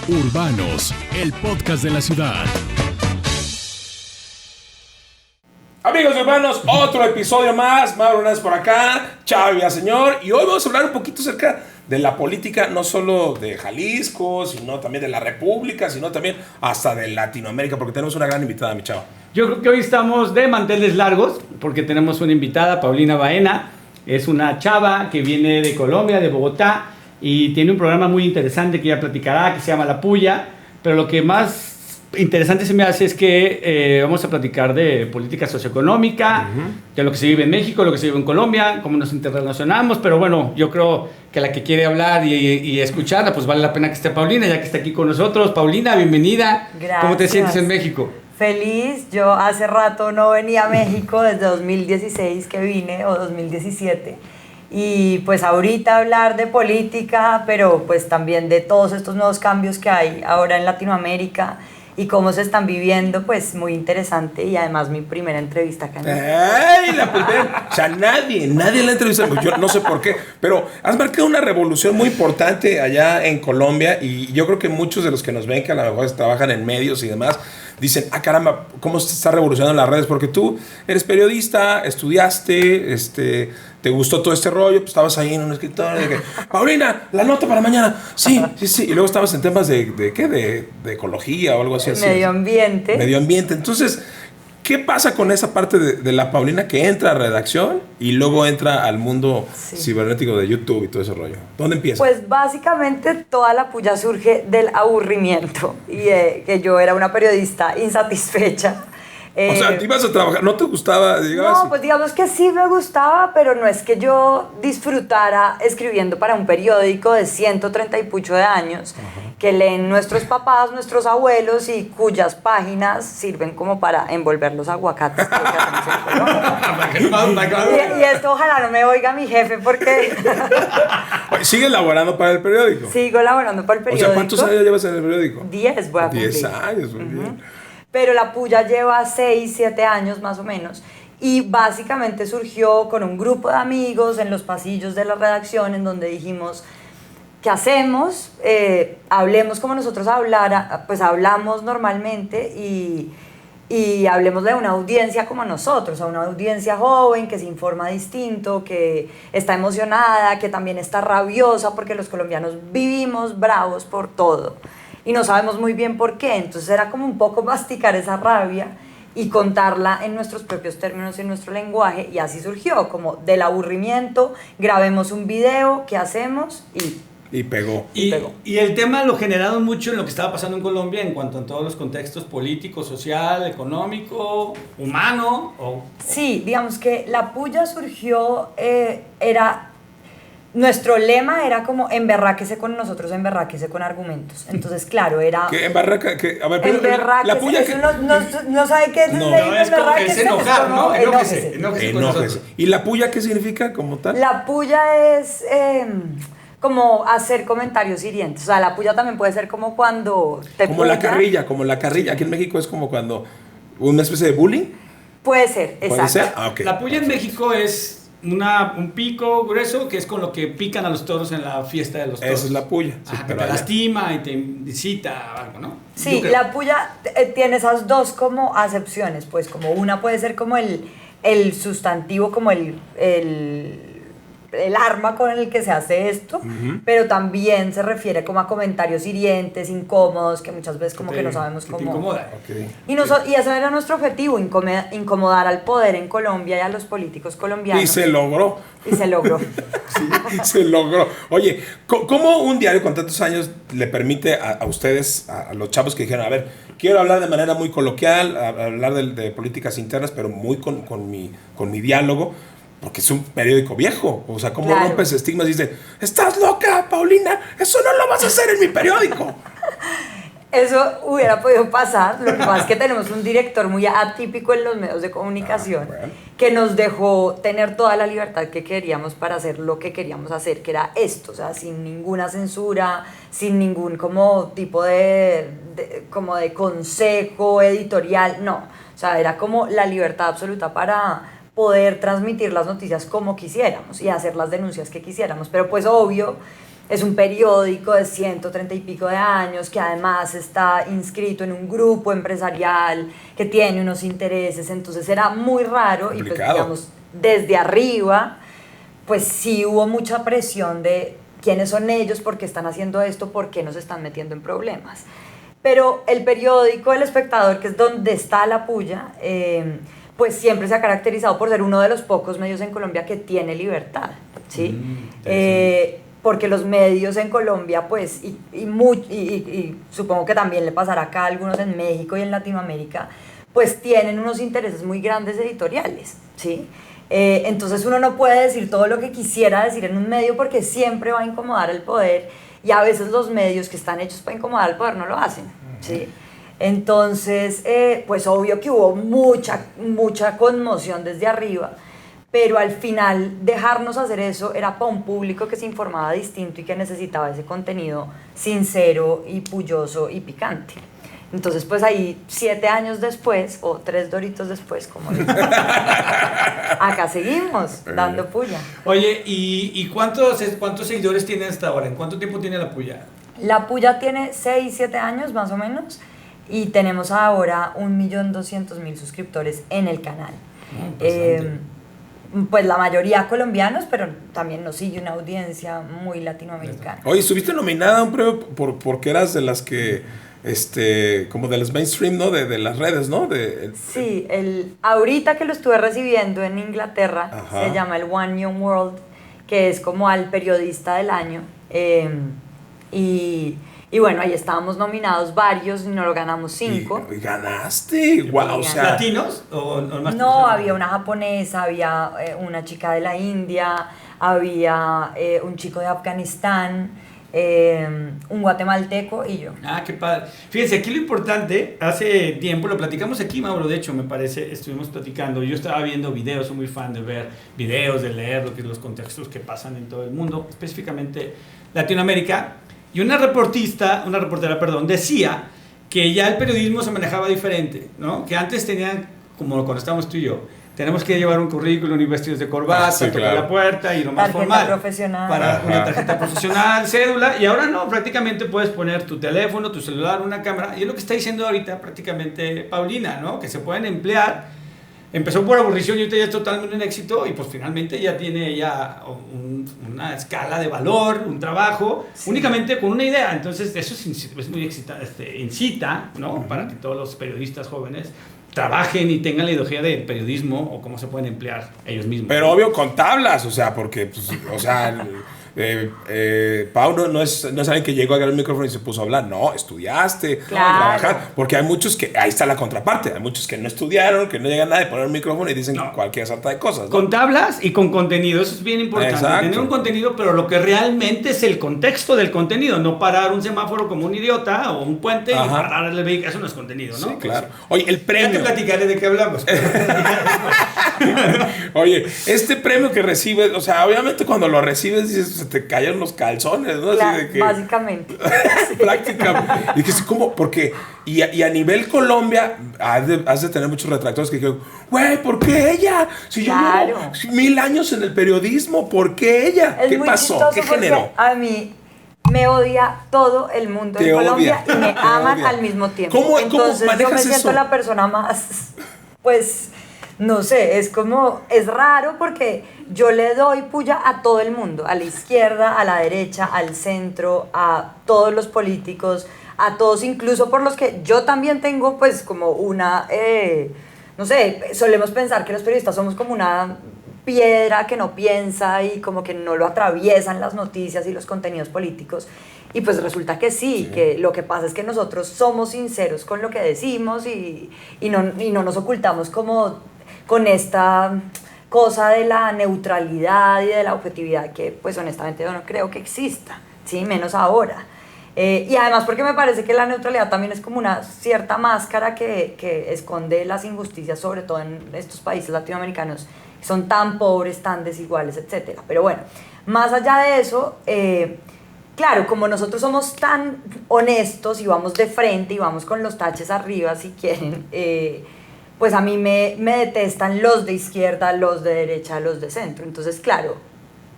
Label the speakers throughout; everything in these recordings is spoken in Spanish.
Speaker 1: Urbanos, el podcast de la ciudad.
Speaker 2: Amigos urbanos, otro episodio más. Mauro Hernández por acá, Chava Villaseñor. Y hoy vamos a hablar un poquito acerca de la política, no solo de Jalisco, sino también de la República, sino también hasta de Latinoamérica, porque tenemos una gran invitada, mi Chava.
Speaker 3: Yo creo que hoy estamos de manteles largos, porque tenemos una invitada, Paulina Baena. Es una chava que viene de Colombia, de Bogotá, y tiene un programa muy interesante que ella platicará, que se llama La Puya. Pero lo que más interesante se me hace es que vamos a platicar de política socioeconómica, de lo que se vive en México, lo que se vive en Colombia, cómo nos interrelacionamos. Pero bueno, yo creo que la que quiere hablar y escucharla, pues vale la pena que esté Paulina, ya que está aquí con nosotros. Paulina, bienvenida.
Speaker 4: Gracias.
Speaker 3: ¿Cómo te sientes en México?
Speaker 4: Feliz, yo hace rato no venía a México, desde 2016 que vine, o 2017, y pues ahorita hablar de política, pero pues también de todos estos nuevos cambios que hay ahora en Latinoamérica y cómo se están viviendo, pues muy interesante, y además mi primera entrevista acá en México.
Speaker 2: ¡Ey! La primera. O sea, nadie la entrevista. Yo no sé por qué, pero has marcado una revolución muy importante allá en Colombia, y yo creo que muchos de los que nos ven, que a lo mejor trabajan en medios y demás, dicen, caramba, ¿cómo se está revolucionando las redes? Porque tú eres periodista, estudiaste, te gustó todo este rollo, pues estabas ahí en un escritorio, de que, Paulina, la nota para mañana, sí, y luego estabas en temas de ¿qué? De ecología o algo así.
Speaker 4: Medio ambiente.
Speaker 2: Medio ambiente. Entonces, ¿qué pasa con esa parte de la Paulina que entra a redacción y luego entra al mundo cibernético de YouTube y todo ese rollo? ¿Dónde empieza?
Speaker 4: Pues básicamente toda la puya surge del aburrimiento y que yo era una periodista insatisfecha.
Speaker 2: O sea, te ibas a trabajar, ¿no te gustaba?
Speaker 4: No, pues digamos que sí me gustaba, pero no es que yo disfrutara escribiendo para un periódico de 130 y pucho de años, que leen nuestros papás, nuestros abuelos, y cuyas páginas sirven como para envolver los aguacates que hacemos en Colombia. Y esto ojalá no me oiga mi jefe, porque...
Speaker 2: ¿Sigues laborando para el periódico?
Speaker 4: Sigo laborando para el periódico.
Speaker 2: O sea, ¿cuántos años llevas en el periódico?
Speaker 4: 10 voy a cumplir.
Speaker 2: 10 años, muy bien.
Speaker 4: Pero la puya lleva 6, 7 años más o menos, y básicamente surgió con un grupo de amigos en los pasillos de la redacción, en donde dijimos, ¿qué hacemos? Hablemos como nosotros pues hablamos normalmente, y hablemos de una audiencia como nosotros, a una audiencia joven que se informa distinto, que está emocionada, que también está rabiosa, porque los colombianos vivimos bravos por todo y no sabemos muy bien por qué. Entonces era como un poco masticar esa rabia y contarla en nuestros propios términos, en nuestro lenguaje, y así surgió, como del aburrimiento, grabemos un video, ¿qué hacemos?
Speaker 2: Y pegó.
Speaker 3: Y el tema lo generaron mucho en lo que estaba pasando en Colombia en cuanto a todos los contextos político, social, económico, humano.
Speaker 4: Sí, digamos que la puya surgió, nuestro lema era como emberráquese con nosotros, emberráquese con argumentos. Entonces, claro, era...
Speaker 2: ¿Qué emberraca? A ver, pero
Speaker 4: emberráquese,
Speaker 2: la puya que...
Speaker 4: no sabe qué es.
Speaker 3: No, es enojar, ¿no? Enójese.
Speaker 2: ¿Y la puya qué significa como tal?
Speaker 4: La puya es como hacer comentarios hirientes. O sea, la puya también puede ser como cuando te
Speaker 2: como
Speaker 4: puya.
Speaker 2: como la carrilla. Aquí en México es como cuando una especie de bullying.
Speaker 4: Puede ser, exacto.
Speaker 2: ¿Puede ser? Ah, okay.
Speaker 3: La puya en México es un pico grueso que es con lo que pican a los toros en la fiesta de los toros.
Speaker 2: Esa es la puya.
Speaker 3: Sí, que te lastima y te incita a algo, ¿no?
Speaker 4: Sí, la puya tiene esas dos como acepciones, pues como una puede ser como el sustantivo, como el arma con el que se hace esto, pero también se refiere como a comentarios hirientes, incómodos, que muchas veces como que no sabemos cómo...
Speaker 3: Te incomoda.
Speaker 4: Y ese era nuestro objetivo, incomodar al poder en Colombia y a los políticos colombianos.
Speaker 2: Y se logró. Sí, se logró. Oye, ¿cómo un diario con tantos años le permite a ustedes, a los chavos que dijeron, a ver, quiero hablar de manera muy coloquial, hablar de políticas internas, pero muy con mi diálogo? Porque es un periódico viejo. O sea, ¿cómo rompes estigmas y dices, estás loca, Paulina? Eso no lo vas a hacer en mi periódico.
Speaker 4: Eso hubiera podido pasar. Lo que pasa es que tenemos un director muy atípico en los medios de comunicación, que nos dejó tener toda la libertad que queríamos para hacer lo que queríamos hacer, que era esto, o sea, sin ninguna censura, sin ningún como tipo de consejo editorial, no. O sea, era como la libertad absoluta para poder transmitir las noticias como quisiéramos y hacer las denuncias que quisiéramos. Pero pues obvio es un periódico de 130 y pico de años, que además está inscrito en un grupo empresarial, que tiene unos intereses, entonces era muy raro.
Speaker 2: Complicado.
Speaker 4: Y pues digamos, desde arriba, pues sí hubo mucha presión de quiénes son ellos, por qué están haciendo esto, por qué nos están metiendo en problemas. Pero el periódico El Espectador, que es donde está la puya, pues siempre se ha caracterizado por ser uno de los pocos medios en Colombia que tiene libertad, ¿sí? Porque los medios en Colombia, pues, y supongo que también le pasará acá a algunos en México y en Latinoamérica, pues tienen unos intereses muy grandes editoriales, ¿sí? Entonces uno no puede decir todo lo que quisiera decir en un medio porque siempre va a incomodar al poder, y a veces los medios que están hechos para incomodar al poder no lo hacen, ¿sí? Entonces, pues obvio que hubo mucha conmoción desde arriba, pero al final dejarnos hacer eso era para un público que se informaba distinto y que necesitaba ese contenido sincero y pulloso y picante. Entonces, pues ahí 7 años después, o 3 doritos después, como dicen, acá seguimos dando puya.
Speaker 3: Oye, ¿y cuántos seguidores tiene hasta ahora? ¿En cuánto tiempo tiene la puya?
Speaker 4: La puya tiene 6, 7 años más o menos, y tenemos ahora 1.200.000 suscriptores en el canal. Pues la mayoría colombianos, pero también nos sigue una audiencia muy latinoamericana.
Speaker 2: Oye, estuviste nominada a un premio porque eras de las que, como de las mainstream, ¿no? De las redes, ¿no?
Speaker 4: Sí, ahorita que lo estuve recibiendo en Inglaterra,
Speaker 2: Ajá.
Speaker 4: se llama el One Young World, que es como al periodista del año. Y bueno, ahí estábamos nominados varios y no lo ganamos 5.
Speaker 2: Y ganaste, wow, o sea.
Speaker 3: ¿Latinos o más?
Speaker 4: No, había una japonesa, había una chica de la India, había un chico de Afganistán, un guatemalteco y yo.
Speaker 3: Ah, qué padre. Fíjense, aquí lo importante, hace tiempo, lo platicamos aquí, Mauro, de hecho, me parece, estuvimos platicando, yo estaba viendo videos, soy muy fan de ver videos, de leer los contextos que pasan en todo el mundo, específicamente Latinoamérica, y una reportera, decía que ya el periodismo se manejaba diferente, ¿no? Que antes tenían, como cuando estábamos tú y yo, tenemos que llevar un currículum y vestidos de corbata,
Speaker 2: sí,
Speaker 3: tocar
Speaker 2: claro.
Speaker 3: la puerta y lo más
Speaker 4: Tarjeta
Speaker 3: formal.
Speaker 4: profesional.
Speaker 3: Para una tarjeta profesional, cédula, y ahora no, prácticamente puedes poner tu teléfono, tu celular, una cámara, y es lo que está diciendo ahorita prácticamente Paulina, ¿no? Que se pueden emplear. Empezó por aburrición y ahorita ya es totalmente un éxito, y pues finalmente ya tiene una escala de valor, un trabajo, sí, únicamente con una idea. Entonces eso es muy incita, ¿no? Para que todos los periodistas jóvenes trabajen y tengan la ideología del periodismo o cómo se pueden emplear ellos mismos.
Speaker 2: Pero obvio con tablas, o sea, porque, pues, o sea, Pau no es alguien que llegó a agarrar el micrófono y se puso a hablar. No, estudiaste,
Speaker 4: Claro.
Speaker 2: trabajar. Porque hay muchos que, ahí está la contraparte, hay muchos que no estudiaron, que no llegan a nada de poner un micrófono y dicen cualquier sarta de cosas, ¿no?
Speaker 3: Con tablas y con contenido, eso es bien importante.
Speaker 2: Exacto.
Speaker 3: Tener un contenido, pero lo que realmente es el contexto del contenido, no parar un semáforo como un idiota o un puente y parar el vehículo, eso no es contenido, ¿no?
Speaker 2: Sí, claro. Oye, el premio.
Speaker 3: Ya te platicaré de qué hablamos.
Speaker 2: Oye, este premio que recibes, o sea, obviamente cuando lo recibes dices, se te caen los calzones, ¿no?
Speaker 4: Claro,
Speaker 2: Así de que,
Speaker 4: básicamente.
Speaker 2: prácticamente. Y que es como, porque, y a nivel Colombia, has de tener muchos retractores que digan, güey, ¿por qué ella? Si
Speaker 4: Claro.
Speaker 2: yo llevo 1000 años en el periodismo, ¿por qué ella?
Speaker 4: Es
Speaker 2: ¿Qué
Speaker 4: muy
Speaker 2: pasó?
Speaker 4: chistoso
Speaker 2: ¿Qué
Speaker 4: porque
Speaker 2: generó?
Speaker 4: a mí me odia todo el mundo
Speaker 2: Te
Speaker 4: en Colombia
Speaker 2: odia,
Speaker 4: y me
Speaker 2: te
Speaker 4: aman
Speaker 2: odia.
Speaker 4: al mismo tiempo.
Speaker 2: ¿Cómo
Speaker 4: Entonces yo
Speaker 2: manejas
Speaker 4: me siento
Speaker 2: eso?
Speaker 4: la persona más, pues, no sé, es raro porque yo le doy puya a todo el mundo, a la izquierda, a la derecha, al centro, a todos los políticos, a todos, incluso por los que yo también tengo, pues, como una, no sé, solemos pensar que los periodistas somos como una piedra que no piensa y como que no lo atraviesan las noticias y los contenidos políticos, y pues resulta que sí, que lo que pasa es que nosotros somos sinceros con lo que decimos y no nos ocultamos como con esta cosa de la neutralidad y de la objetividad que pues honestamente yo no creo que exista, ¿sí? Menos ahora. Y además porque me parece que la neutralidad también es como una cierta máscara que esconde las injusticias, sobre todo en estos países latinoamericanos que son tan pobres, tan desiguales, etc. Pero bueno, más allá de eso, claro, como nosotros somos tan honestos y vamos de frente y vamos con los taches arriba si quieren, pues a mí me detestan los de izquierda, los de derecha, los de centro. Entonces, claro,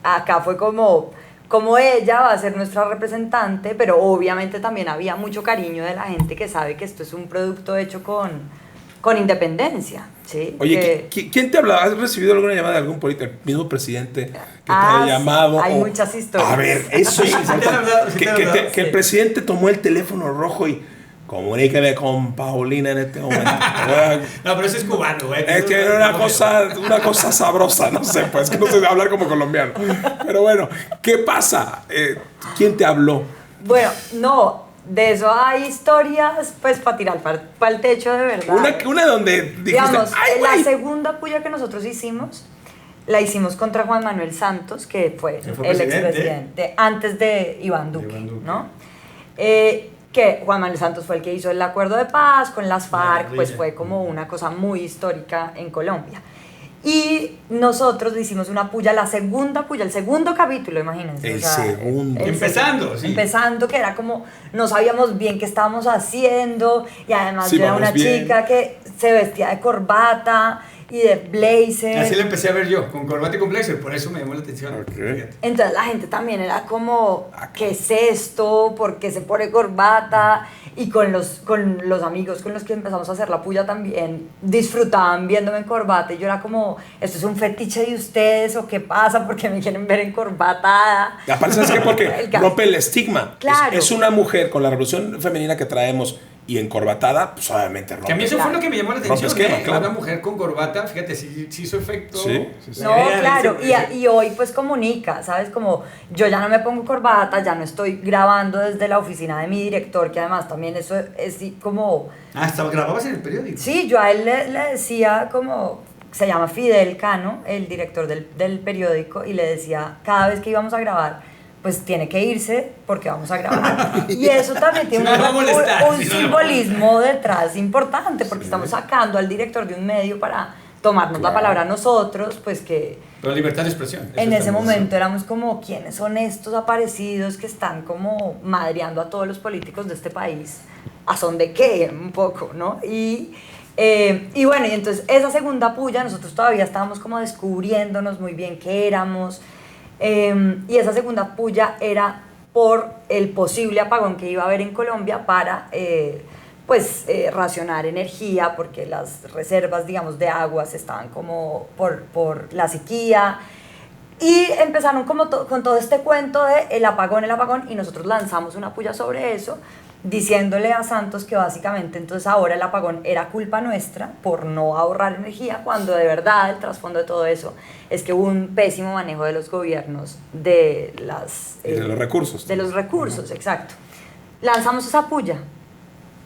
Speaker 4: acá fue como como ella va a ser nuestra representante, pero obviamente también había mucho cariño de la gente que sabe que esto es un producto hecho con independencia, ¿sí?
Speaker 2: Oye, ¿quién te hablaba? ¿Has recibido alguna llamada de algún político, el mismo presidente que te haya llamado?
Speaker 4: Hay muchas historias.
Speaker 2: A ver, eso es importante.
Speaker 3: Sí te han hablado,
Speaker 2: Que el presidente tomó el teléfono rojo y comuníqueme con Paulina en este momento.
Speaker 5: No, pero ese es cubano, güey.
Speaker 2: Es que era una cosa sabrosa, no sé, pues que no sé hablar como colombiano. Pero bueno, ¿qué pasa? ¿Quién te habló?
Speaker 4: Bueno, no, de eso hay historias, pues, para tirar para el techo de verdad.
Speaker 2: Una donde dijiste,
Speaker 4: digamos,
Speaker 2: ¡ay,
Speaker 4: la
Speaker 2: güey!
Speaker 4: segunda puya que nosotros hicimos, la hicimos contra Juan Manuel Santos, que fue
Speaker 5: Se fue
Speaker 4: el
Speaker 5: presidente.
Speaker 4: expresidente, antes de Iván Duque, ¿no? Que Juan Manuel Santos fue el que hizo el acuerdo de paz con las FARC, pues fue como una cosa muy histórica en Colombia. Y nosotros le hicimos una puya, la segunda puya, el segundo capítulo, imagínense.
Speaker 2: El segundo.
Speaker 5: Empezando, sí.
Speaker 4: Empezando, que era como, no sabíamos bien qué estábamos haciendo, y además
Speaker 2: Sí,
Speaker 4: yo era
Speaker 2: vamos
Speaker 4: una
Speaker 2: bien.
Speaker 4: chica que se vestía de corbata y de blazer.
Speaker 5: Así lo empecé a ver yo, con corbata y con blazer, por eso me llamó la atención.
Speaker 2: Ok.
Speaker 5: Fíjate.
Speaker 4: Entonces la gente también era como, ¿qué es esto? ¿Por qué se pone corbata? Y con los amigos con los que empezamos a hacer la puya también disfrutaban viéndome en corbata. Y yo era como, ¿esto es un fetiche de ustedes o qué pasa? ¿Por qué me quieren ver en corbata?
Speaker 2: Aparte, ¿sabes qué? Porque
Speaker 4: El caso.
Speaker 2: rompe el estigma.
Speaker 4: Claro.
Speaker 2: Es una mujer con la revolución femenina que traemos y encorbatada, pues obviamente rompe.
Speaker 5: Que a mí eso fue lo que me llamó la atención.
Speaker 2: Rompe esquema, claro.
Speaker 5: Una mujer con corbata, fíjate, sí hizo efecto.
Speaker 2: Sí.
Speaker 4: No, claro, y hoy pues comunica, ¿sabes? Como yo ya no me pongo corbata, ya no estoy grabando desde la oficina de mi director, que además también eso es como...
Speaker 5: Grababas en el periódico.
Speaker 4: Sí, yo a él le decía como... Se llama Fidel Cano, el director del periódico, y le decía cada vez que íbamos a grabar, pues tiene que irse porque vamos a grabar. Y eso también tiene
Speaker 5: Si no, nos va a molestar,
Speaker 4: un
Speaker 5: si no,
Speaker 4: simbolismo detrás importante, porque estamos sacando al director de un medio para tomarnos la palabra a nosotros, pues que
Speaker 5: Pero libertad de expresión. eso
Speaker 4: en ese
Speaker 5: estamos
Speaker 4: momento éramos como, ¿quiénes son estos aparecidos que están como madreando a todos los políticos de este país? ¿A son de qué? Un poco, ¿no? Y bueno, y entonces esa segunda puya, nosotros todavía estábamos como descubriéndonos muy bien qué éramos, y esa segunda puya era por el posible apagón que iba a haber en Colombia para racionar energía, porque las reservas, digamos, de aguas estaban como por la sequía. Y empezaron como con todo este cuento de el apagón, y nosotros lanzamos una puya sobre eso, diciéndole a Santos que básicamente entonces ahora el apagón era culpa nuestra por no ahorrar energía, cuando de verdad el trasfondo de todo eso es que hubo un pésimo manejo de los gobiernos de
Speaker 2: los recursos.
Speaker 4: De los recursos, exacto. Lanzamos esa puya.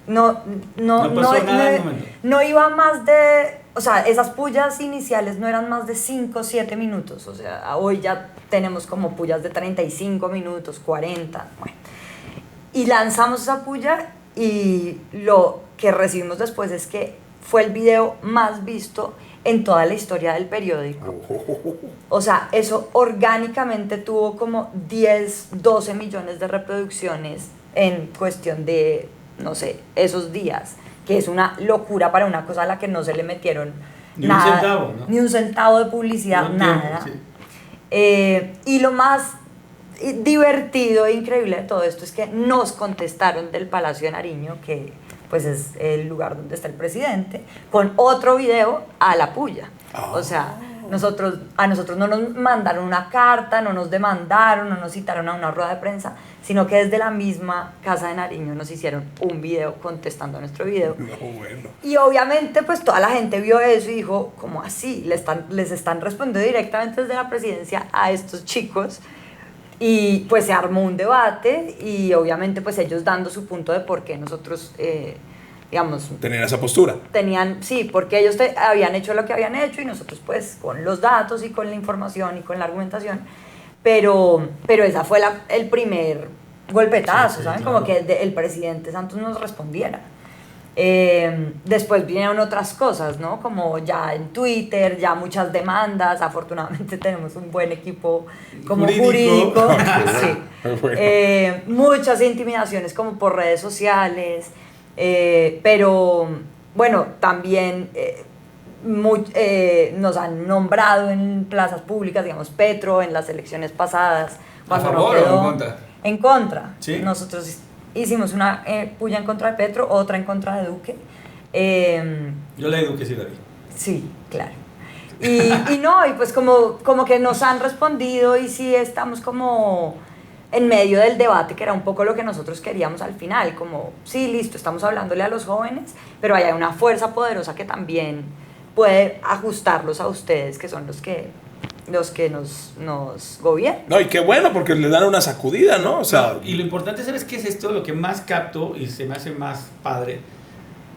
Speaker 4: No
Speaker 3: pasó nada en el momento.
Speaker 4: no iba más de, o sea, esas pullas iniciales no eran más de 5 o 7 minutos, o sea, hoy ya tenemos como pullas de 35 minutos, 40, bueno. Y lanzamos esa puya y lo que recibimos después es que fue el video más visto en toda la historia del periódico. O sea, eso orgánicamente tuvo como 10, 12 millones de reproducciones en cuestión de, no sé, esos días, que es una locura para una cosa a la que no se le metieron
Speaker 3: Ni un
Speaker 4: nada,
Speaker 3: centavo, ¿no?
Speaker 4: ni un centavo de publicidad,
Speaker 3: No,
Speaker 4: nada.
Speaker 3: tiempo,
Speaker 4: Y lo más divertido e increíble de todo esto es que nos contestaron del Palacio de Nariño, que pues es el lugar donde está el presidente, con otro video a la puya. O sea, a nosotros no nos mandaron una carta, no nos demandaron, no nos citaron a una rueda de prensa, sino que desde la misma Casa de Nariño nos hicieron un video contestando a nuestro video.
Speaker 2: No, bueno.
Speaker 4: Y obviamente pues toda la gente vio eso y dijo, ¿cómo así? Les están respondiendo directamente desde la presidencia a estos chicos. Y pues se armó un debate y obviamente pues ellos dando su punto de por qué nosotros, digamos...
Speaker 2: Tener esa postura.
Speaker 4: Sí, porque ellos habían hecho lo que habían hecho y nosotros pues con los datos y con la información y con la argumentación, pero esa fue el primer golpetazo,
Speaker 3: Sí,
Speaker 4: ¿saben?
Speaker 3: claro.
Speaker 4: Como que el presidente Santos nos respondiera. Después vinieron otras cosas, ¿no? Como ya en Twitter, ya muchas demandas. Afortunadamente tenemos un buen equipo como jurídico. Sí.
Speaker 2: Bueno.
Speaker 4: Muchas intimidaciones como por redes sociales. Pero bueno, también nos han nombrado en plazas públicas, digamos Petro en las elecciones pasadas Cuando no
Speaker 5: favor
Speaker 4: quedó-
Speaker 5: o en contra?
Speaker 4: En contra.
Speaker 5: Sí.
Speaker 4: Nosotros hicimos una puya en contra de Petro, otra en contra de Duque.
Speaker 5: Yo le digo que sí la vi.
Speaker 4: Sí, claro. Y no, y pues como que nos han respondido y sí estamos como en medio del debate, que era un poco lo que nosotros queríamos al final, como, sí, listo, estamos hablándole a los jóvenes, pero hay una fuerza poderosa que también puede ajustarlos a ustedes, que son los que nos gobiernan.
Speaker 2: No, y qué bueno, porque le dan una sacudida, ¿no? O sea,
Speaker 5: Y lo importante, ¿sabes qué es esto? Lo que más capto y se me hace más padre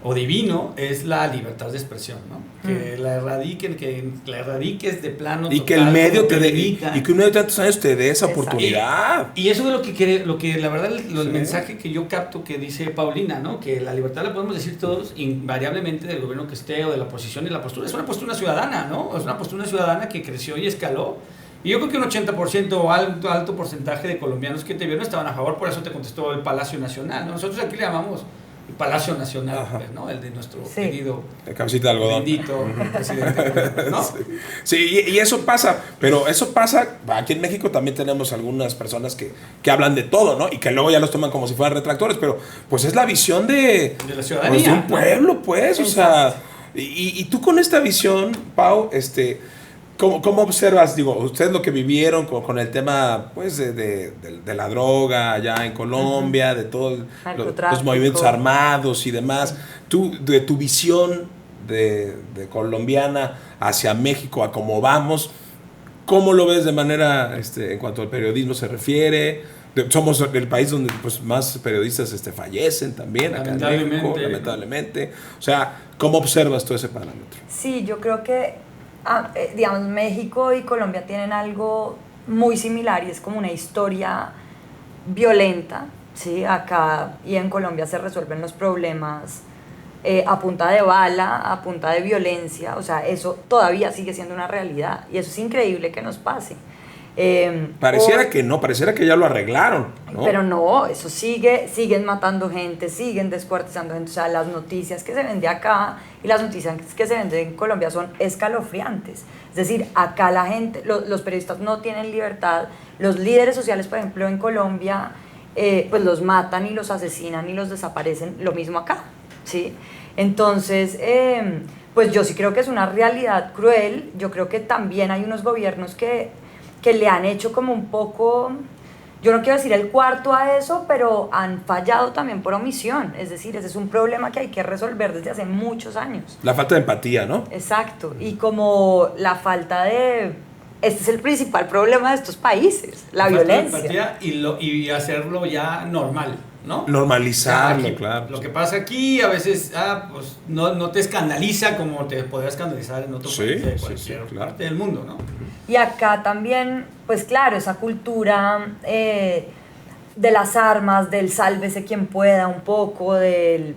Speaker 5: o divino es la libertad de expresión, ¿no? Que la erradiques de plano.
Speaker 2: y que
Speaker 5: total,
Speaker 2: el medio
Speaker 5: como
Speaker 2: te dé,
Speaker 5: limita.
Speaker 2: y que un medio de tantos años te dé esa
Speaker 4: Exacto.
Speaker 2: oportunidad.
Speaker 5: Y eso es lo que la verdad, el
Speaker 2: Sí.
Speaker 5: mensaje que yo capto que dice Paulina, ¿no? Que la libertad la podemos decir todos invariablemente del gobierno que esté o de la posición y la postura. Es una postura ciudadana, ¿no? Es una postura ciudadana que creció y escaló. Y yo creo que un 80% o alto porcentaje de colombianos que te vieron estaban a favor, por eso te contestó el Palacio Nacional, ¿no? Nosotros aquí le llamamos el Palacio Nacional, pues, ¿no? El de nuestro
Speaker 4: Sí.
Speaker 5: querido
Speaker 2: De cabecita de algodón.
Speaker 5: bendito presidente, ¿no?
Speaker 2: Sí, y eso pasa, pero eso pasa, aquí en México también tenemos algunas personas que hablan de todo, ¿no? Y que luego ya los toman como si fueran retractores, pero pues es la visión
Speaker 5: De la ciudadanía,
Speaker 2: pues, de un
Speaker 5: ¿no?
Speaker 2: pueblo, pues, o sea, y tú con esta visión, Pau, ¿cómo observas, digo, ustedes lo que vivieron con el tema, pues, de la droga allá en Colombia, de todos los
Speaker 4: Narcotráfico.
Speaker 2: movimientos armados y demás, de tu visión de colombiana hacia México, a cómo vamos, ¿cómo lo ves de manera, en cuanto al periodismo se refiere? Somos el país donde pues, más periodistas fallecen también, acá en México, lamentablemente. O sea, ¿cómo observas todo ese parámetro?
Speaker 4: Sí, yo creo que, digamos, México y Colombia tienen algo muy similar y es como una historia violenta, ¿sí? Acá y en Colombia se resuelven los problemas a punta de bala, a punta de violencia, o sea, eso todavía sigue siendo una realidad y eso es increíble que nos pase.
Speaker 2: Pareciera que no, pareciera que ya lo arreglaron, ¿no?
Speaker 4: Pero no, eso siguen matando gente, siguen descuartizando gente, o sea, las noticias que se ven de acá y las noticias que se ven en Colombia son escalofriantes, es decir, acá la gente, los periodistas no tienen libertad, los líderes sociales, por ejemplo, en Colombia, pues los matan y los asesinan y los desaparecen, lo mismo acá, ¿sí? Entonces, pues yo sí creo que es una realidad cruel, yo creo que también hay unos gobiernos que le han hecho como un poco, yo no quiero decir el cuarto a eso, pero han fallado también por omisión, es decir, ese es un problema que hay que resolver desde hace muchos años.
Speaker 2: La falta de empatía, ¿no?
Speaker 4: Exacto, y como la falta de, este es el principal problema de estos países, la violencia.
Speaker 5: Y hacerlo ya normal, ¿no?
Speaker 2: Normalizarlo,
Speaker 5: Aquí,
Speaker 2: claro.
Speaker 5: Lo que pasa aquí a veces pues no te escandaliza como te podría escandalizar en otro
Speaker 2: Sí,
Speaker 5: país de
Speaker 2: sí,
Speaker 5: cualquier
Speaker 2: sí, claro.
Speaker 5: parte del mundo, ¿no?
Speaker 4: Y acá también, pues claro, esa cultura de las armas, del sálvese quien pueda un poco, de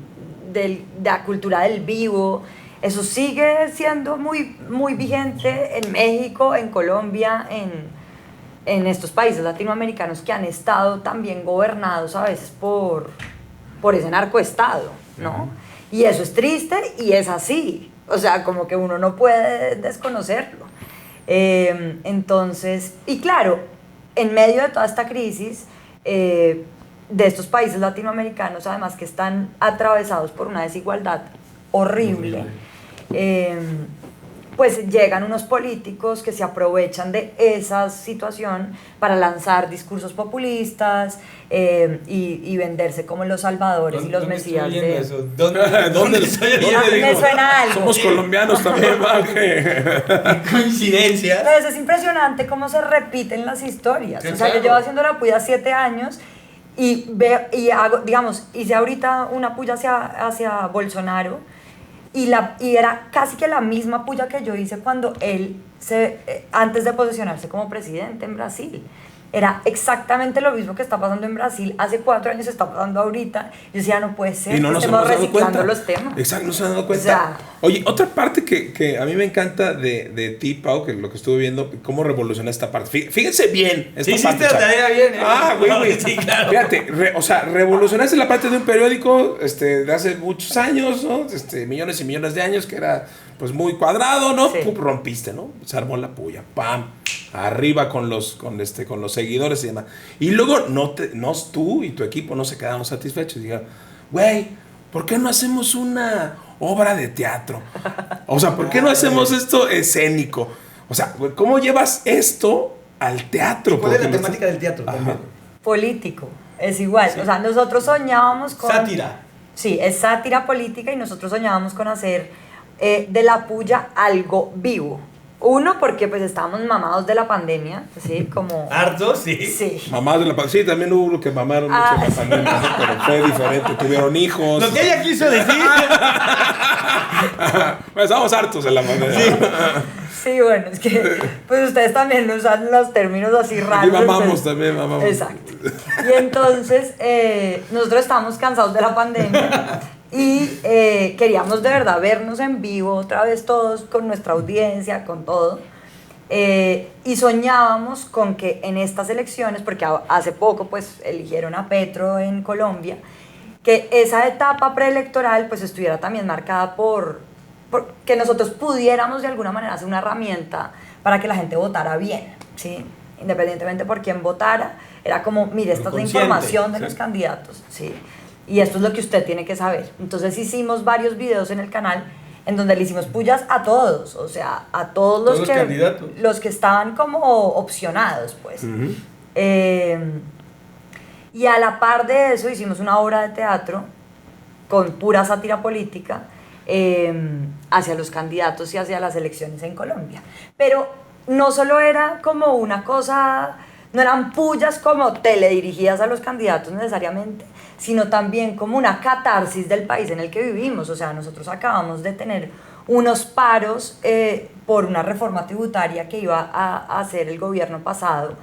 Speaker 4: la cultura del vivo, eso sigue siendo muy, muy vigente en México, en Colombia, en estos países latinoamericanos que han estado también gobernados a veces por ese narcoestado, ¿no? Y eso es triste y es así, o sea, como que uno no puede desconocerlo. Entonces, y claro, en medio de toda esta crisis de estos países latinoamericanos, además que están atravesados por una desigualdad horrible, pues llegan unos políticos que se aprovechan de esa situación para lanzar discursos populistas y venderse como los salvadores y los mesías de...
Speaker 2: ¿Dónde?
Speaker 4: Me suena algo.
Speaker 2: Somos colombianos también, Maje.
Speaker 5: Coincidencia.
Speaker 4: Pero es impresionante cómo se repiten las historias.
Speaker 5: Sí,
Speaker 4: O sea,
Speaker 5: claro.
Speaker 4: yo llevo haciendo la puya 7 años y hago, digamos, hice ahorita una puya hacia Bolsonaro y era casi que la misma puya que yo hice cuando él, antes de posesionarse como presidente en Brasil. Era exactamente lo mismo que está pasando en Brasil. Hace 4 años está pasando ahorita. Yo decía, no puede ser
Speaker 2: Y no
Speaker 4: que
Speaker 2: nos
Speaker 4: estemos
Speaker 2: hemos dado
Speaker 4: reciclando
Speaker 2: cuenta.
Speaker 4: los temas.
Speaker 2: Exacto, no se han dado cuenta.
Speaker 4: O sea,
Speaker 2: Oye, otra parte que a mí me encanta de ti, Pau, que lo que estuve viendo, cómo revoluciona esta parte. Fíjense bien esta
Speaker 5: Sí,
Speaker 2: parte.
Speaker 5: hiciste la tarea bien, ¿eh?
Speaker 2: Ah, güey.
Speaker 5: Sí, claro.
Speaker 2: Fíjate, revolucionaste la parte de un periódico de hace muchos años, ¿no? Millones y millones de años, que era pues muy cuadrado, ¿no?
Speaker 4: Sí.
Speaker 2: Pum, rompiste, ¿no? Se armó la puya, pam. Arriba con los seguidores y demás. Y luego tú y tu equipo no se quedaron satisfechos. Dijeron, güey, ¿por qué no hacemos una obra de teatro? O sea, ¿por qué no hacemos esto escénico? O sea, güey, ¿cómo llevas esto al teatro?
Speaker 5: ¿Cuál es la temática del teatro también?
Speaker 4: Político, es igual.
Speaker 5: Sí.
Speaker 4: O sea, nosotros soñábamos con...
Speaker 5: Sátira.
Speaker 4: Sí, es sátira política y nosotros soñábamos con hacer de La Puya algo vivo. Uno, porque pues estábamos mamados de la pandemia, ¿sí? Como...
Speaker 5: ¿Hartos? Sí.
Speaker 4: Sí.
Speaker 2: Mamás de la pandemia. Sí, también hubo lo que mamaron mucho en la pandemia, ¿no? Pero fue diferente. Tuvieron hijos.
Speaker 5: Lo que ella quiso decir.
Speaker 2: Pues estábamos hartos de la pandemia.
Speaker 4: Sí, bueno, es que pues ustedes también usan los términos así raros.
Speaker 2: Y mamamos
Speaker 4: entonces-
Speaker 2: también, mamamos.
Speaker 4: Exacto. Y entonces nosotros estábamos cansados de la pandemia y queríamos de verdad vernos en vivo otra vez todos con nuestra audiencia, con todo. Y soñábamos con que en estas elecciones, porque hace poco pues eligieron a Petro en Colombia, que esa etapa preelectoral pues estuviera también marcada por que nosotros pudiéramos de alguna manera hacer una herramienta para que la gente votara bien, ¿sí? Independientemente por quién votara, era como, mire, esta es la
Speaker 5: consciente,
Speaker 4: información de
Speaker 5: sí.
Speaker 4: los candidatos, ¿sí? Y esto es lo que usted tiene que saber. Entonces hicimos varios videos en el canal en donde le hicimos pullas a todos, o sea, a todos
Speaker 5: Todos los candidatos.
Speaker 4: los que estaban como opcionados, pues. Y a la par de eso hicimos una obra de teatro con pura sátira política hacia los candidatos y hacia las elecciones en Colombia. Pero no solo era como una cosa, no eran pullas como teledirigidas a los candidatos necesariamente, sino también como una catarsis del país en el que vivimos. O sea, nosotros acabamos de tener unos paros por una reforma tributaria que iba a hacer el gobierno pasado,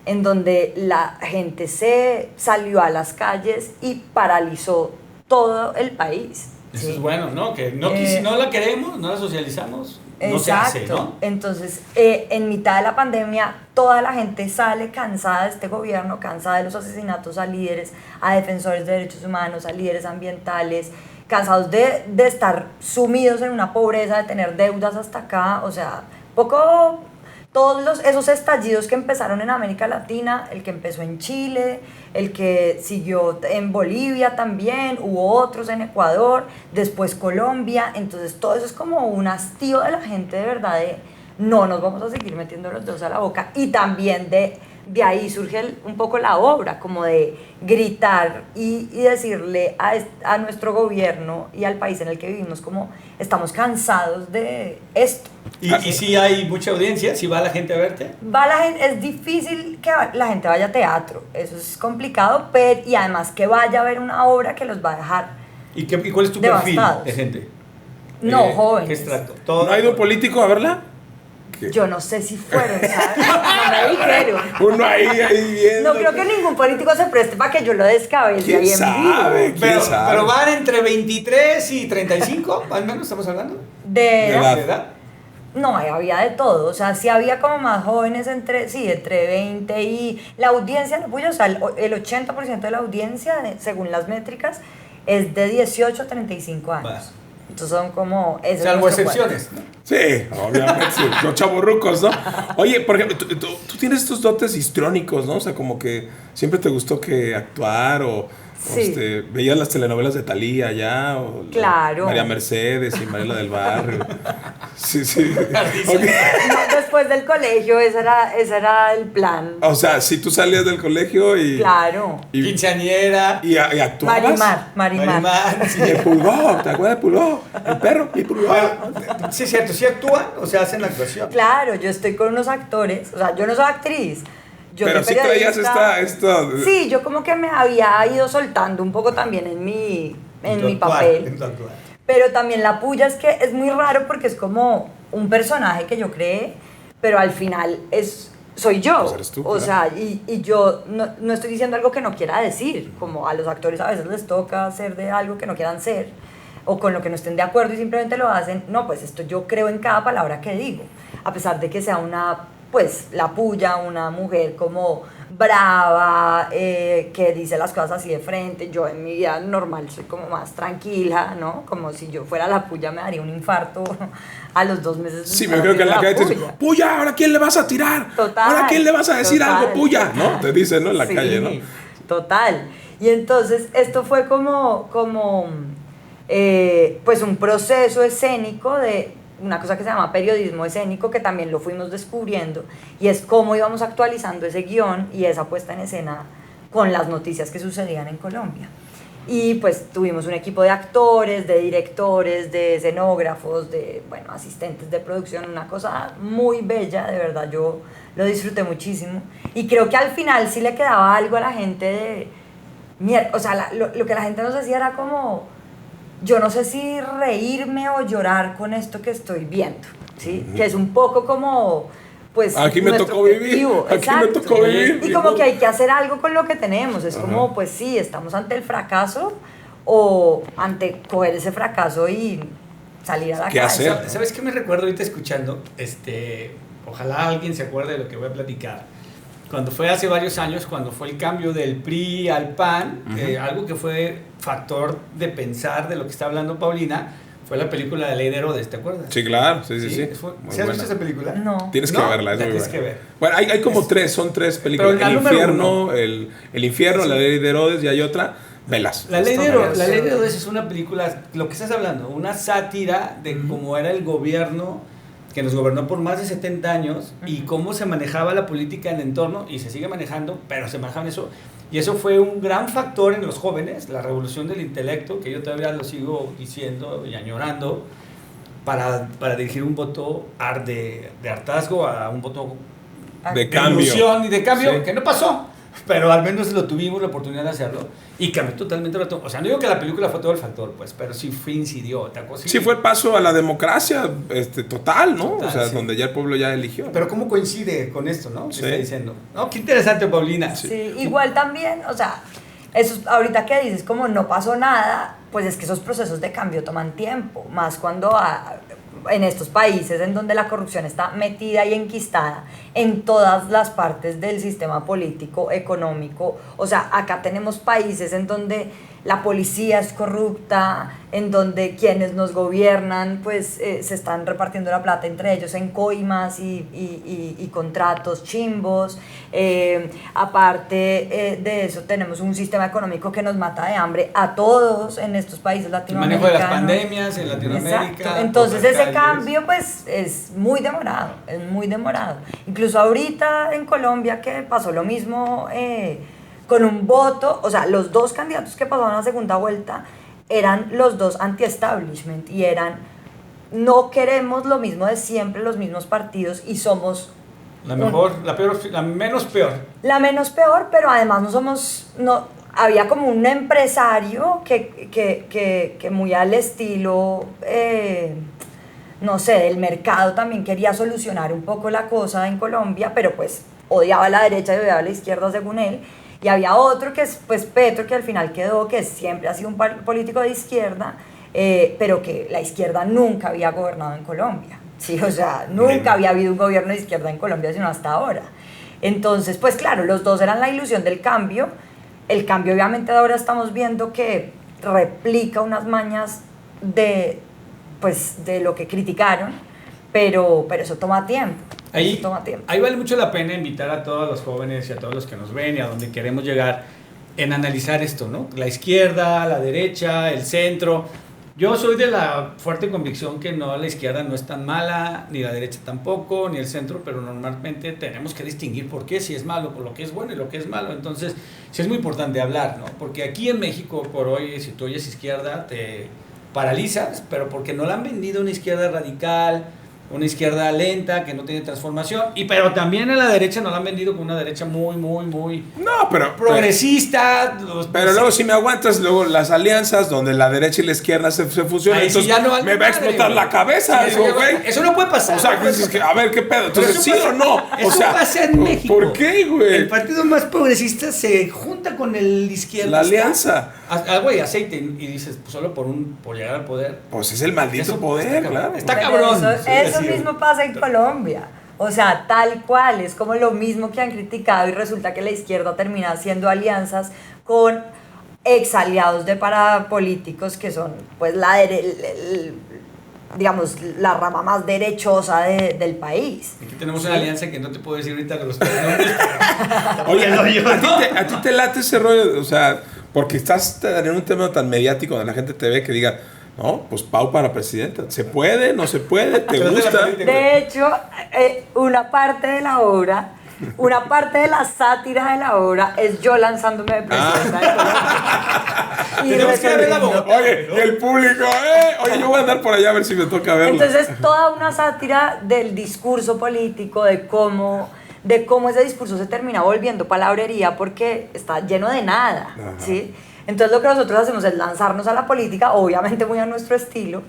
Speaker 4: en donde la gente se salió a las calles y paralizó todo el país.
Speaker 5: Eso
Speaker 4: ¿sí?
Speaker 5: es bueno, ¿no? Que no, si no la queremos, no la socializamos, no se
Speaker 4: Exacto.
Speaker 5: hace, ¿no?
Speaker 4: Entonces, en mitad de la pandemia, toda la gente sale cansada de este gobierno, cansada de los asesinatos a líderes, a defensores de derechos humanos, a líderes ambientales, cansados de estar sumidos en una pobreza, de tener deudas hasta acá, o sea, todos esos estallidos que empezaron en América Latina, el que empezó en Chile, el que siguió en Bolivia también, hubo otros en Ecuador, después Colombia, entonces todo eso es como un hastío de la gente de verdad de no nos vamos a seguir metiendo los dedos a la boca, y también de ahí surge un poco la obra, como de gritar y decirle a nuestro gobierno y al país en el que vivimos como estamos cansados de esto.
Speaker 5: Y si hay mucha audiencia, si va la gente a verte.
Speaker 4: Es difícil que la gente vaya a teatro, eso es complicado, y además que vaya a ver una obra que los va a dejar
Speaker 5: ¿Y cuál es tu perfil
Speaker 4: devastados.
Speaker 5: de gente?
Speaker 4: No,
Speaker 5: ¿Qué
Speaker 4: jóvenes.
Speaker 5: extracto?
Speaker 2: ¿No ha ido un político a verla?
Speaker 4: Yo no sé si fueron, ¿sabes? No me dijeron.
Speaker 2: Uno ahí viendo.
Speaker 4: No creo que ningún político se preste para que yo lo descabece
Speaker 2: ¿Quién
Speaker 4: ahí en
Speaker 2: sabe?
Speaker 4: vivo.
Speaker 2: ¿Quién sabe?
Speaker 5: Pero van entre 23 y 35, al menos estamos hablando.
Speaker 4: De
Speaker 2: edad.
Speaker 5: ¿De edad?
Speaker 4: No, había de todo, o sea, sí había como más jóvenes entre 20 y la audiencia, pues, o sea, el 80% de la audiencia, según las métricas, es de 18 a 35 años.
Speaker 5: Va.
Speaker 4: Entonces son como... ese es
Speaker 5: Salvo
Speaker 4: nuestro
Speaker 5: excepciones, ¿no?
Speaker 2: Sí, obviamente, sí, los chavorrucos, ¿no? Oye, por ejemplo, tú tienes estos dotes histriónicos, ¿no? O sea, como que siempre te gustó que actuar o
Speaker 4: Sí.
Speaker 2: veías las telenovelas de Thalía ya, o
Speaker 4: Claro.
Speaker 2: María Mercedes y Mariela del Barrio. Sí, sí. Ok.
Speaker 4: No, después del colegio, ese era el plan.
Speaker 2: O sea, si tú salías del colegio y...
Speaker 4: Claro.
Speaker 2: Y,
Speaker 5: Quinceañera.
Speaker 2: y actuabas.
Speaker 4: Marimar.
Speaker 2: Y el pulgó, ¿te acuerdas de pulgó? El perro, y pulgó.
Speaker 5: Sí, es cierto, sí actúan o sea, hacen la actuación.
Speaker 4: Claro, yo estoy con unos actores, o sea, yo no soy actriz. Yo
Speaker 2: Pero
Speaker 4: soy
Speaker 2: sí traías
Speaker 4: periodista.
Speaker 2: esta...
Speaker 4: Sí, yo como que me había ido soltando un poco también en mi papel.
Speaker 5: En tu actuar.
Speaker 4: Pero también la puya es que es muy raro porque es como un personaje que yo creé, pero al final soy yo.
Speaker 2: Pues eres tú,
Speaker 4: o
Speaker 2: claro.
Speaker 4: sea, y yo no estoy diciendo algo que no quiera decir, como a los actores a veces les toca hacer de algo que no quieran ser, o con lo que no estén de acuerdo y simplemente lo hacen. No, pues esto yo creo en cada palabra que digo, a pesar de que sea la puya, una mujer como brava, que dice las cosas así de frente. Yo en mi vida normal soy como más tranquila, ¿no? Como si yo fuera la puya me daría un infarto a los 2 meses.
Speaker 2: Sí, me creo que en la calle te dicen, puya, ¿ahora quién le vas a tirar?
Speaker 4: Total,
Speaker 2: ¿Ahora quién le vas a decir
Speaker 4: total.
Speaker 2: algo, puya? ¿No? Te dicen, ¿no? En la
Speaker 4: Sí,
Speaker 2: calle, ¿no?
Speaker 4: Total. Y entonces esto fue como pues un proceso escénico de una cosa que se llama periodismo escénico, que también lo fuimos descubriendo, y es cómo íbamos actualizando ese guión y esa puesta en escena con las noticias que sucedían en Colombia. Y pues tuvimos un equipo de actores, de directores, de escenógrafos, de, bueno, asistentes de producción, una cosa muy bella, de verdad, yo lo disfruté muchísimo. Y creo que al final sí le quedaba algo a la gente de... O sea, lo que la gente nos decía era como... Yo no sé si reírme o llorar con esto que estoy viendo, ¿sí? Que es un poco como... Pues,
Speaker 2: aquí me tocó vivir, aquí me tocó vivir.
Speaker 4: Y como que hay que hacer algo con lo que tenemos. Es como, pues sí, estamos ante el fracaso o ante coger ese fracaso y salir a la
Speaker 2: ¿Qué
Speaker 4: calle.
Speaker 2: hacer?
Speaker 5: ¿Sabes qué me recuerdo ahorita escuchando? Ojalá alguien se acuerde de lo que voy a platicar. Cuando fue hace varios años, cuando fue el cambio del PRI al PAN, algo que fue factor de pensar de lo que está hablando Paulina, fue la película de Ley de Herodes, ¿te acuerdas?
Speaker 2: Sí, claro, sí.
Speaker 5: ¿Sí has visto esa película?
Speaker 4: No.
Speaker 2: Tienes que verla, es muy
Speaker 5: tienes
Speaker 2: buena.
Speaker 5: que ver.
Speaker 2: Bueno, hay como son tres películas.
Speaker 5: Pero la
Speaker 2: El
Speaker 5: número
Speaker 2: infierno,
Speaker 5: uno.
Speaker 2: el infierno,
Speaker 5: Sí.
Speaker 2: La Ley de Herodes y hay otra, velas.
Speaker 5: La Ley de Herodes es una película, lo que estás hablando, una sátira de cómo era el gobierno que nos gobernó por más de 70 años y cómo se manejaba la política en el entorno, y se sigue manejando, pero se manejaba en eso. Y eso fue un gran factor en los jóvenes, la revolución del intelecto, que yo todavía lo sigo diciendo y añorando, para dirigir un voto de hartazgo a un voto
Speaker 2: De cambio.
Speaker 5: ilusión y de cambio,
Speaker 2: Sí.
Speaker 5: que no pasó, pero al menos lo tuvimos la oportunidad de hacerlo y cambió totalmente. O sea, no digo que la película fue todo el factor, pues, pero sí incidió.
Speaker 2: Sí, fue el paso a la democracia total, ¿no?
Speaker 5: Total,
Speaker 2: o sea,
Speaker 5: sí.
Speaker 2: donde ya el pueblo ya eligió.
Speaker 5: Pero cómo coincide con esto, ¿no? ¿Qué
Speaker 2: Sí.
Speaker 5: está diciendo? No, qué interesante, Paulina.
Speaker 4: Sí, igual también, o sea, eso, ahorita que dices como no pasó nada, pues es que esos procesos de cambio toman tiempo, más cuando en estos países en donde la corrupción está metida y enquistada en todas las partes del sistema político, económico. O sea, acá tenemos países en donde la policía es corrupta, en donde quienes nos gobiernan pues se están repartiendo la plata entre ellos en coimas y contratos chimbos. Aparte de eso, tenemos un sistema económico que nos mata de hambre a todos en estos países
Speaker 5: El
Speaker 4: latinoamericanos.
Speaker 5: manejo de las pandemias en Latinoamérica.
Speaker 4: Exacto. Entonces
Speaker 5: los
Speaker 4: ese
Speaker 5: alcaldes.
Speaker 4: cambio pues es muy demorado. Incluso ahorita en Colombia que pasó lo mismo con un voto, o sea, los dos candidatos que pasaron a la segunda vuelta eran los dos anti-establishment y eran no queremos lo mismo de siempre, los mismos partidos y somos
Speaker 5: La mejor, la peor, la menos peor.
Speaker 4: la menos peor, pero además había como un empresario que muy al estilo, no sé, del mercado también quería solucionar un poco la cosa en Colombia, pero pues odiaba a la derecha y odiaba a la izquierda según él. Y había otro que es pues Petro, que al final quedó, que siempre ha sido un político de izquierda, pero que la izquierda nunca había gobernado en Colombia. Sí, o sea, nunca había habido un gobierno de izquierda en Colombia, sino hasta ahora. Entonces, pues claro, los dos eran la ilusión del cambio. El cambio obviamente ahora estamos viendo que replica unas mañas de lo que criticaron, pero eso toma tiempo.
Speaker 5: Ahí,
Speaker 4: eso toma tiempo.
Speaker 5: ahí vale mucho la pena invitar a todos los jóvenes y a todos los que nos ven y a donde queremos llegar en analizar esto, ¿no? La izquierda, la derecha, el centro. Yo soy de la fuerte convicción que no, la izquierda no es tan mala, ni la derecha tampoco, ni el centro, pero normalmente tenemos que distinguir por qué, si es malo, por lo que es bueno y lo que es malo. Entonces, sí es muy importante hablar, ¿no? Porque aquí en México, por hoy, si tú oyes izquierda, te paralizas, pero porque no la han vendido una izquierda radical, una izquierda lenta, que no tiene transformación, pero también a la derecha no la han vendido como una derecha muy
Speaker 2: No, pero
Speaker 5: progresista.
Speaker 2: Pero luego si me aguantas, luego las alianzas donde la derecha y la izquierda se fusionan,
Speaker 5: Ahí sí
Speaker 2: entonces
Speaker 5: ya no vale
Speaker 2: me va a
Speaker 5: madre,
Speaker 2: explotar
Speaker 5: güey.
Speaker 2: la cabeza,
Speaker 5: Sí,
Speaker 2: digo, güey.
Speaker 5: eso no puede pasar.
Speaker 2: O sea,
Speaker 5: no puede
Speaker 2: dices que,
Speaker 5: pasar.
Speaker 2: a ver, ¿qué pedo? Entonces,
Speaker 5: Pero
Speaker 2: ¿sí
Speaker 5: eso
Speaker 2: o no?
Speaker 5: Eso
Speaker 2: O sea,
Speaker 5: pasa en México.
Speaker 2: ¿por qué, güey?
Speaker 5: El partido más progresista se junta con el izquierda.
Speaker 2: La alianza.
Speaker 5: Güey, aceite. Y dices, pues, solo por llegar al poder.
Speaker 2: Pues es el maldito
Speaker 5: Eso
Speaker 2: poder,
Speaker 5: está cabrón.
Speaker 2: claro.
Speaker 5: Está
Speaker 4: Pero
Speaker 5: cabrón.
Speaker 4: Eso
Speaker 5: Sí,
Speaker 4: mismo pasa en Colombia. O sea, tal cual, es como lo mismo que han criticado y resulta que la izquierda termina haciendo alianzas con ex aliados de parapolíticos que son pues digamos, la rama más derechosa del país.
Speaker 5: Aquí tenemos una alianza que no te puedo decir ahorita de los nombres.
Speaker 2: Oye, ¿a ti te late ese rollo? O sea, porque estás en un tema tan mediático donde la gente te ve que diga, no, pues Pau para presidenta. ¿Se puede? ¿No se puede? ¿Te gusta?
Speaker 4: De hecho, una parte de la obra, una parte de la sátira de la obra es yo lanzándome de presidenta de Colombia.
Speaker 5: Tenemos que ver la Bogotá.
Speaker 2: Oye, y el público, oye, yo voy a andar por allá a ver si me toca verlo.
Speaker 4: Entonces, toda una sátira del discurso político, de cómo ese discurso se termina volviendo palabrería porque está lleno de nada, ¿sí? Entonces lo que nosotros hacemos es lanzarnos a la política, obviamente muy a nuestro estilo,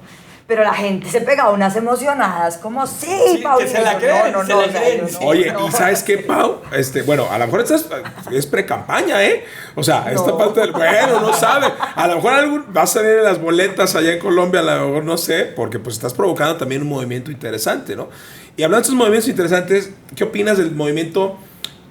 Speaker 4: pero la gente se pega unas emocionadas como, sí, Paulina,
Speaker 5: que se la creen,
Speaker 4: no,
Speaker 5: se la creen.
Speaker 2: Oye, ¿y sabes qué, Pau? Bueno, a lo mejor es pre-campaña, ¿eh? O sea, esta parte del... Bueno, no sabe. A lo mejor va a salir en las boletas allá en Colombia, a lo mejor no sé, porque pues estás provocando también un movimiento interesante, ¿no? Y hablando de estos movimientos interesantes, ¿qué opinas del movimiento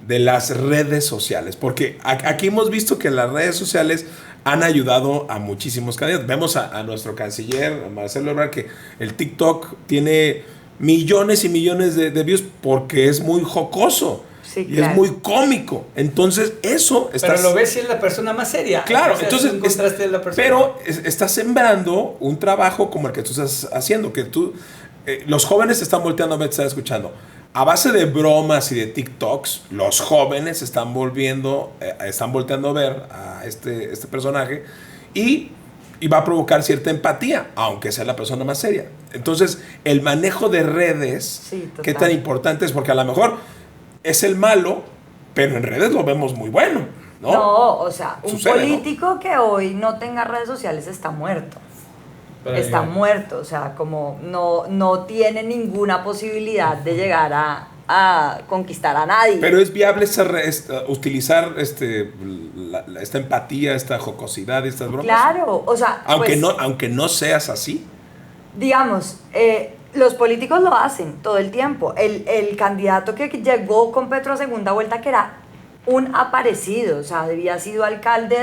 Speaker 2: de las redes sociales? Porque aquí hemos visto que las redes sociales han ayudado a muchísimos candidatos. Vemos a nuestro canciller, Marcelo Ebrard, que el TikTok tiene millones y millones de views porque es muy jocoso.
Speaker 4: Sí,
Speaker 2: y
Speaker 4: claro.
Speaker 2: es muy cómico. Entonces, eso...
Speaker 5: Pero lo ves si es la persona más seria.
Speaker 2: Claro,
Speaker 5: o sea,
Speaker 2: entonces...
Speaker 5: es un contraste de la persona.
Speaker 2: Pero estás sembrando un trabajo como el que tú estás haciendo, que tú... los jóvenes te están volteando a ver, te están escuchando. A base de bromas y de TikToks, los jóvenes están volteando a ver a este personaje y va a provocar cierta empatía, aunque sea la persona más seria. Entonces, el manejo de redes,
Speaker 4: Sí,
Speaker 2: ¿qué tan importante es? Porque a lo mejor es el malo, pero en redes lo vemos muy bueno, ¿no?
Speaker 4: No, o sea, un
Speaker 2: Sucede,
Speaker 4: político que hoy no tenga redes sociales está muerto.
Speaker 5: Pero
Speaker 4: Está
Speaker 5: ya.
Speaker 4: muerto, o sea, como no tiene ninguna posibilidad de llegar a conquistar a nadie.
Speaker 2: Pero es viable utilizar esta empatía, esta jocosidad, estas bromas.
Speaker 4: Claro, o sea,
Speaker 2: Aunque,
Speaker 4: pues,
Speaker 2: aunque no seas así.
Speaker 4: digamos, los políticos lo hacen todo el tiempo. El candidato que llegó con Petro a segunda vuelta, que era un aparecido, o sea, había sido alcalde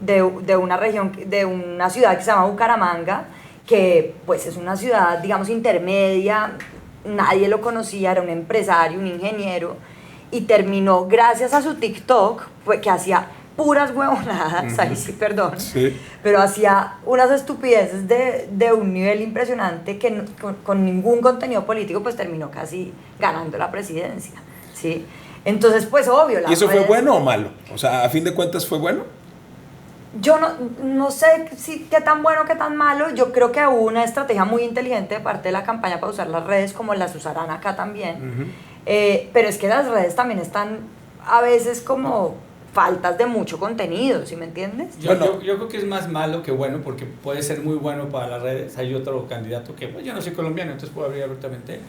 Speaker 4: de una región, de una ciudad que se llama Bucaramanga, que pues es una ciudad, digamos, intermedia, nadie lo conocía, era un empresario, un ingeniero, y terminó gracias a su TikTok, que hacía puras huevonadas, ahí sí, perdón,
Speaker 2: Sí.
Speaker 4: pero hacía unas estupideces de un nivel impresionante que con ningún contenido político pues terminó casi ganando la presidencia, ¿sí? Entonces, pues obvio.
Speaker 2: ¿Y eso fue
Speaker 4: redes-
Speaker 2: bueno o malo? O sea, a fin de cuentas, ¿fue bueno?
Speaker 4: Yo no sé si qué tan bueno, qué tan malo. Yo creo que hubo una estrategia muy inteligente de parte de la campaña para usar las redes, como las usarán acá también. Pero es que las redes también están a veces como faltas de mucho contenido, ¿sí me entiendes?
Speaker 5: Yo creo que es más malo que bueno, porque puede ser muy bueno para las redes. Hay otro candidato que, pues, yo no soy colombiano, entonces puedo abrir abiertamente.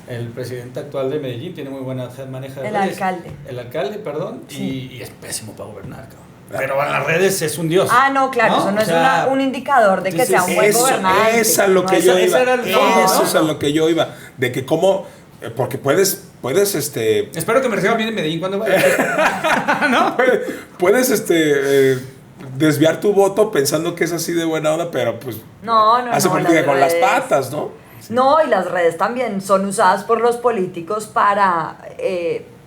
Speaker 5: El presidente actual de Medellín tiene muy buena maneja de
Speaker 4: El
Speaker 5: redes.
Speaker 4: alcalde.
Speaker 5: El alcalde, perdón,
Speaker 4: Sí.
Speaker 5: y es pésimo para gobernar, cabrón. Pero en las redes es un dios.
Speaker 4: Ah, no, claro, eso no
Speaker 5: O
Speaker 4: es
Speaker 5: sea,
Speaker 4: un indicador de que sea un buen
Speaker 2: Eso
Speaker 4: gobernante.
Speaker 2: es a lo
Speaker 4: No,
Speaker 2: que
Speaker 4: eso-
Speaker 2: yo
Speaker 5: ese
Speaker 2: iba.
Speaker 5: era el fondo,
Speaker 2: Eso
Speaker 5: ¿no?
Speaker 2: es a lo que yo iba. De que cómo... Porque puedes
Speaker 5: Espero que me reciban bien en Medellín cuando vaya.
Speaker 2: puedes desviar tu voto pensando que es así de buena onda, pero pues
Speaker 4: No,
Speaker 2: hace política
Speaker 4: las
Speaker 2: con las
Speaker 4: redes-
Speaker 2: patas, ¿no?
Speaker 4: No, y las redes también son usadas por los políticos para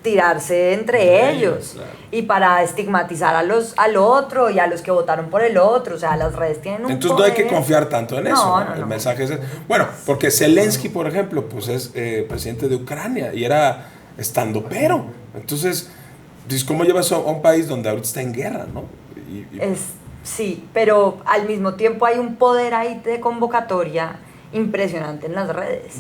Speaker 4: tirarse entre ellos,
Speaker 5: claro.
Speaker 4: y para estigmatizar al otro y a los que votaron por el otro. O sea, las redes tienen un
Speaker 2: Entonces no hay que
Speaker 4: poder.
Speaker 2: confiar tanto en eso.
Speaker 4: No, no,
Speaker 2: El
Speaker 4: no.
Speaker 2: mensaje es... Bueno, porque Zelensky, por ejemplo, pues es presidente de Ucrania y era estandopero. Entonces, dices, ¿cómo llevas a un país donde ahorita está en guerra, no?
Speaker 4: Sí, pero al mismo tiempo hay un poder ahí de convocatoria impresionante en las redes,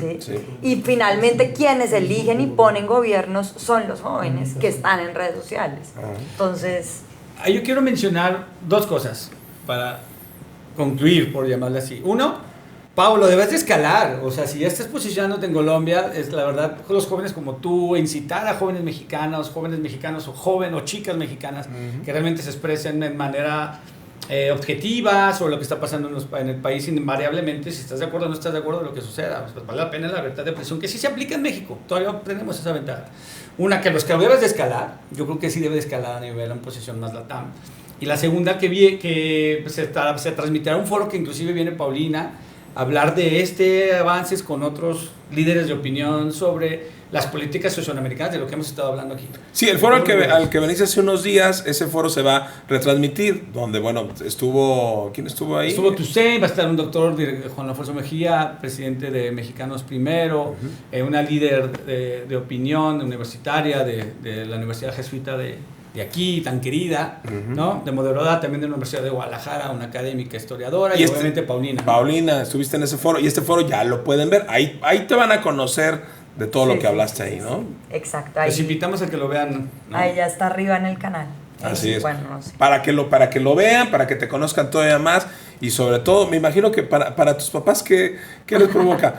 Speaker 4: ¿sí?
Speaker 2: Sí.
Speaker 4: Y finalmente quienes eligen y ponen gobiernos son los jóvenes que están en redes sociales. Entonces,
Speaker 5: Yo quiero mencionar dos cosas para concluir, por llamarle así. Uno, Pablo, debes de escalar. O sea, si ya estás posicionándote en Colombia, es la verdad, los jóvenes como tú, incitar a jóvenes mexicanos o chicas mexicanas que realmente se expresen de manera objetiva sobre lo que está pasando en el país, invariablemente, si estás de acuerdo o no estás de acuerdo, lo que suceda, pues vale la pena la libertad de expresión, que sí se aplica en México, todavía tenemos esa ventaja. Una, que los que debes de escalar, yo creo que sí debe de escalar a nivel en posición más latam. Y la segunda, que se transmitirá un foro que inclusive viene Paulina a hablar de avances con otros líderes de opinión sobre las políticas socioamericanas, de lo que hemos estado hablando aquí.
Speaker 2: Sí, el foro al que veniste hace unos días, ese foro se va a retransmitir, donde, bueno, ¿quién estuvo ahí?
Speaker 5: Estuvo Toussaint, va a estar un doctor, Juan Alfonso Mejía, presidente de Mexicanos Primero, una líder de opinión universitaria de la Universidad Jesuita de aquí, tan querida, ¿no? De moderada, también de la Universidad de Guadalajara, una académica historiadora, y obviamente Paulina.
Speaker 2: Paulina, estuviste en ese foro, y este foro ya lo pueden ver, ahí te van a conocer de todo lo que hablaste ahí, ¿no?
Speaker 4: Exacto. Ahí,
Speaker 5: los invitamos a que lo vean, ¿no?
Speaker 4: Ahí ya está arriba en el canal.
Speaker 2: Así es.
Speaker 4: Bueno, no sé.
Speaker 2: Para que lo vean, para que te conozcan todavía más, y sobre todo, me imagino que para tus papás, ¿qué les provoca?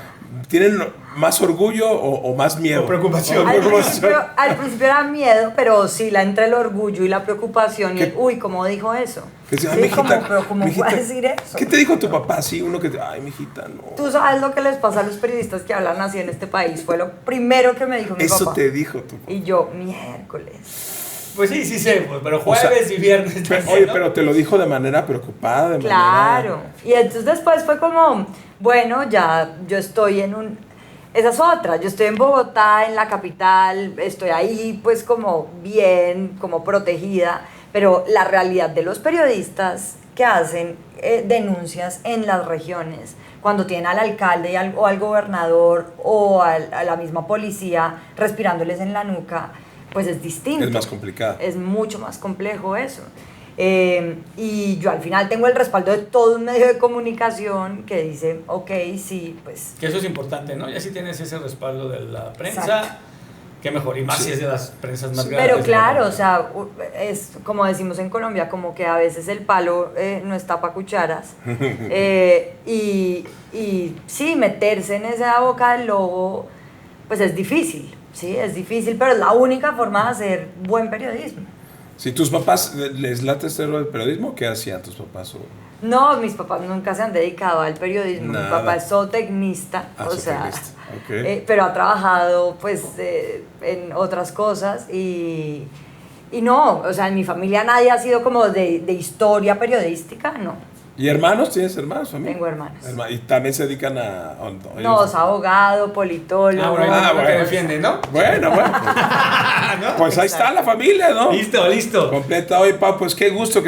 Speaker 2: ¿Tienen más orgullo o más miedo?
Speaker 5: O preocupación.
Speaker 4: Al principio era miedo, pero oscila entre el orgullo y la preocupación. Y uy, ¿cómo dijo eso?
Speaker 2: Que sí,
Speaker 4: Sí, pero ¿cómo puede decir eso?
Speaker 2: ¿Qué te dijo tu papá? Sí, uno que ay, mijita, no.
Speaker 4: Tú sabes lo que les pasa a los periodistas que hablan así en este país. Fue lo primero que me dijo mi papá.
Speaker 2: Eso te dijo tu papá.
Speaker 4: Y yo, miércoles.
Speaker 5: Pues sí sé, pues, pero jueves y viernes.
Speaker 2: Oye, pero te lo dijo de manera preocupada,
Speaker 4: Claro. Y entonces después fue como, bueno, ya yo estoy esa es otra, yo estoy en Bogotá, en la capital, estoy ahí pues como bien, como protegida, pero la realidad de los periodistas que hacen denuncias en las regiones, cuando tienen al alcalde o al gobernador o a la misma policía respirándoles en la nuca, pues es distinto.
Speaker 2: Es más complicado.
Speaker 4: Es mucho más complejo eso. Y yo al final tengo el respaldo de todo un medio de comunicación que dice, ok, sí, pues...
Speaker 5: Que eso es importante, ¿no? Y así tienes ese respaldo de la prensa,
Speaker 4: Exacto.
Speaker 5: qué mejor, y más si es de las prensas más grandes.
Speaker 4: Pero claro, o sea, es como decimos en Colombia, como que a veces el palo no está para cucharas. Y sí, meterse en esa boca del lobo, pues es difícil, sí, es difícil, pero es la única forma de hacer buen periodismo.
Speaker 2: Si tus papás les late este del periodismo, ¿qué hacían tus papás?
Speaker 4: No, mis papás nunca se han dedicado al periodismo.
Speaker 2: Nada.
Speaker 4: Mi papá es zootecnista,
Speaker 2: Zootecnista. Okay.
Speaker 4: Pero ha trabajado pues en otras cosas y no, o sea, en mi familia nadie ha sido como de historia periodística, no.
Speaker 2: ¿Y hermanos? ¿Tienes hermanos, familia?
Speaker 4: Tengo hermanos.
Speaker 2: ¿Y también se dedican a...?
Speaker 4: No, es abogado, politólogo.
Speaker 5: Bueno, que defiende, ¿no?
Speaker 2: Bueno.
Speaker 5: ¿No?
Speaker 2: Pues ahí está la familia, ¿no?
Speaker 5: Listo.
Speaker 2: Completa. Oye, Pau, pues qué gusto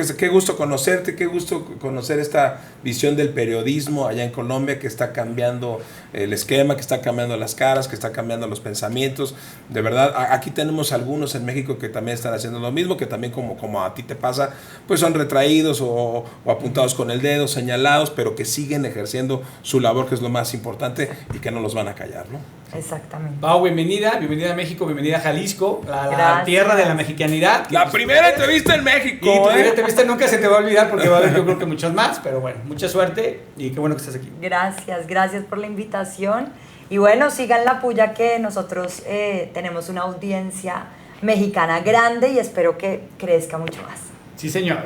Speaker 2: conocerte, qué gusto conocer esta visión del periodismo allá en Colombia, que está cambiando el esquema, que está cambiando las caras, que está cambiando los pensamientos. De verdad, aquí tenemos algunos en México que también están haciendo lo mismo, que también como a ti te pasa, pues son retraídos o apuntados con el dedo, señalados, pero que siguen ejerciendo su labor, que es lo más importante, y que no los van a callar, ¿no?
Speaker 4: Exactamente.
Speaker 5: Pau, bienvenida a México, bienvenida a Jalisco, la tierra de la mexicanidad.
Speaker 2: La primera entrevista en México.
Speaker 5: Y tu primera entrevista nunca se te va a olvidar porque va a haber yo creo que muchos más, pero bueno, mucha suerte y qué bueno que estás aquí.
Speaker 4: Gracias por la invitación. Y bueno, sigan la puya que nosotros tenemos una audiencia mexicana grande y espero que crezca mucho más.
Speaker 5: Sí, señor.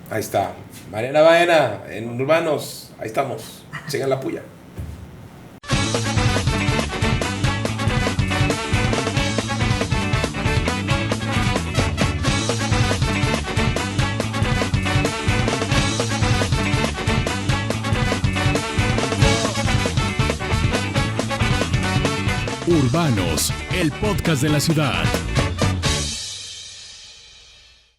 Speaker 2: Ahí está. Mariana Baena, en Urbanos. Ahí estamos. Sigan la puya.
Speaker 1: Urbanos, el podcast de la ciudad.